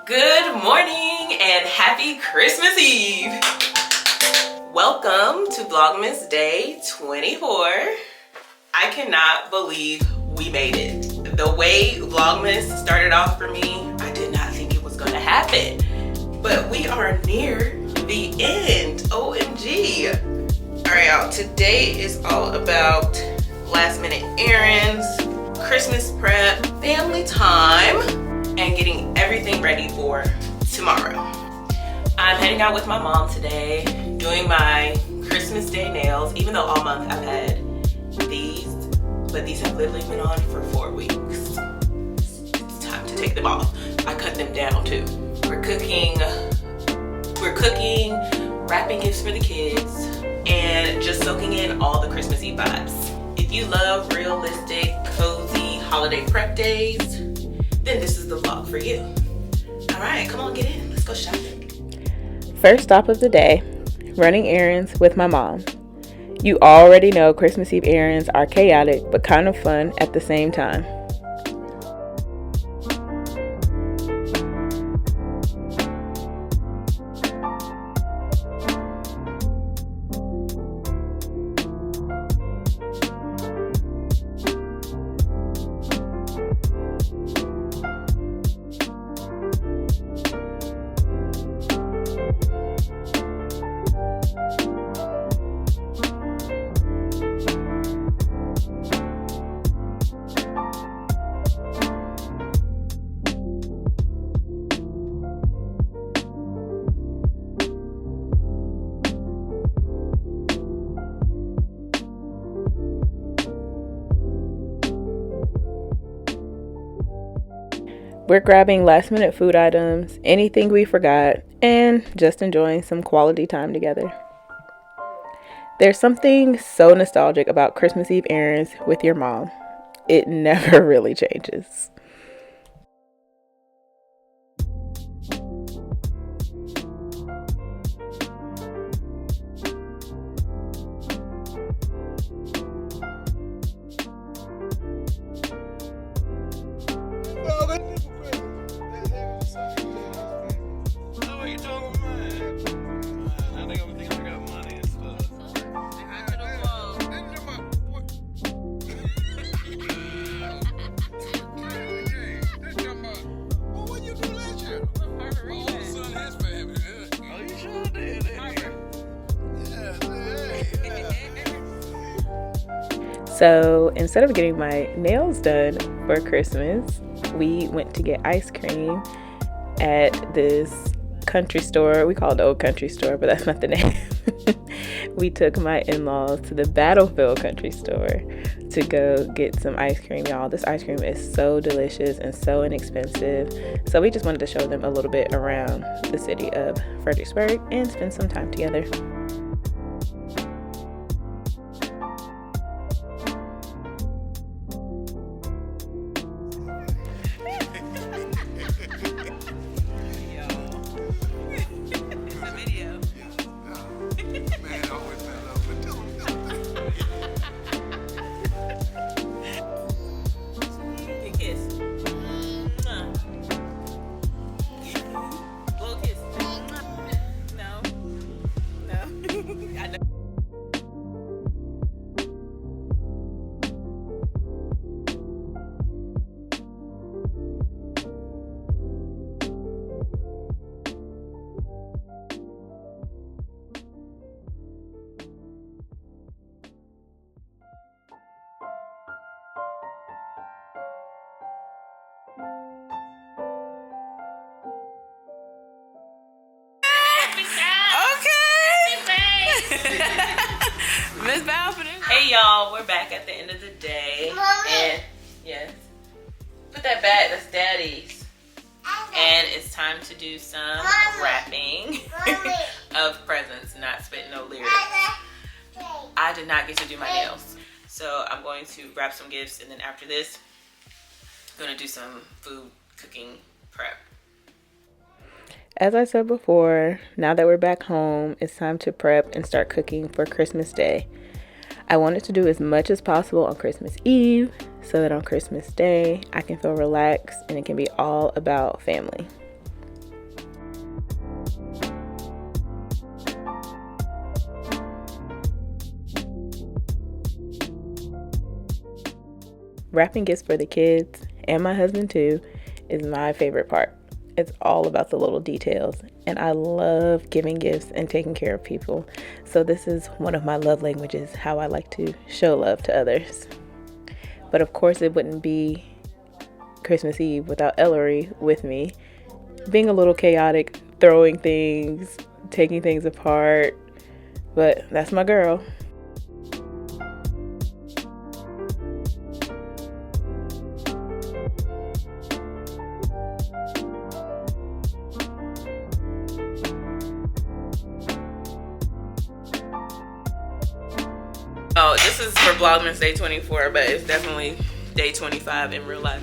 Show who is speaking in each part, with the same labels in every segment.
Speaker 1: Good morning and happy Christmas Eve. Welcome to Vlogmas day 24. I cannot believe we made it. The way Vlogmas started off for me, I did not think it was gonna happen. But we are near the end, OMG. All right, y'all, today is all about last minute errands, Christmas prep, family time, and getting everything ready for tomorrow. I'm heading out with my mom today, doing my Christmas Day nails, even though all month I've had these, but these have literally been on for 4 weeks. It's time to take them off. I cut them down too. We're cooking, wrapping gifts for the kids, and just soaking in all the Christmas Eve vibes. If you love realistic, cozy holiday prep days, then this is the vlog for you. All right, come on, get in. Let's go shopping.
Speaker 2: First stop of the day, running errands with my mom. You already know Christmas Eve errands are chaotic, but kind of fun at the same time. We're grabbing last minute food items, anything we forgot, and just enjoying some quality time together. There's something so nostalgic about Christmas Eve errands with your mom. It never really changes. So instead of getting my nails done for Christmas, we went to get ice cream at this country store. We call it the Old Country Store, but that's not the name. We took my in-laws to the Battlefield Country Store to go get some ice cream, y'all. This ice cream is so delicious and so inexpensive. So we just wanted to show them a little bit around the city of Fredericksburg and spend some time together.
Speaker 1: Miss Balvin. Hey y'all, we're back at the end of the day. Mommy. And yes. Put that back, that's daddy's. And it's time to do some wrapping of presents, not spitting no lyrics. I did not get to do my nails. So I'm going to wrap some gifts, and then after this, I'm gonna do some food cooking prep.
Speaker 2: As I said before, now that we're back home, it's time to prep and start cooking for Christmas Day. I wanted to do as much as possible on Christmas Eve so that on Christmas Day I can feel relaxed and it can be all about family. wrapping gifts for the kids and my husband too is my favorite part. It's all about the little details, and I love giving gifts and taking care of people. So this is one of my love languages, how I like to show love to others. But of course it wouldn't be Christmas Eve without Ellery with me, being a little chaotic, throwing things, taking things apart, but that's my girl.
Speaker 1: Oh, this is for Vlogmas day 24, but it's definitely day 25 in real life.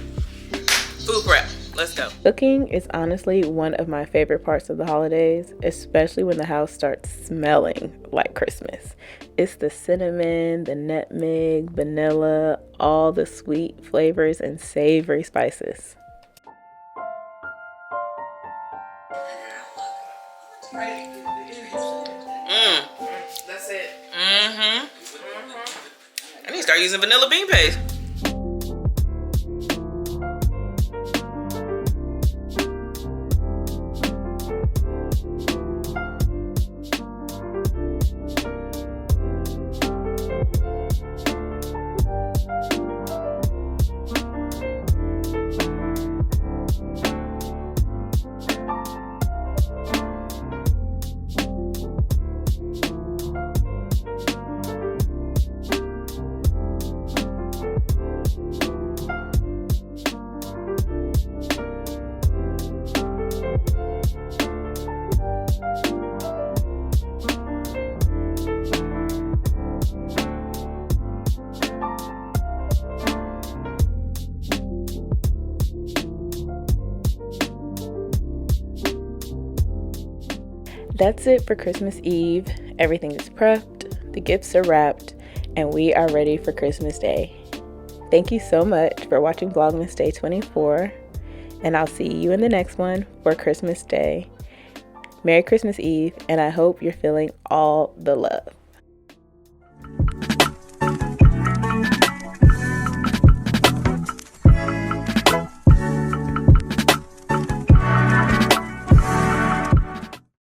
Speaker 1: Food prep. Let's go.
Speaker 2: Cooking is honestly one of my favorite parts of the holidays, especially when the house starts smelling like Christmas. It's the cinnamon, the nutmeg, vanilla, all the sweet flavors and savory spices.
Speaker 1: That's it. I need to start using vanilla bean paste.
Speaker 2: That's it for Christmas Eve. Everything is prepped, the gifts are wrapped, and we are ready for Christmas Day. Thank you so much for watching Vlogmas Day 24, and I'll see you in the next one for Christmas Day. Merry Christmas Eve, and I hope you're feeling all the love.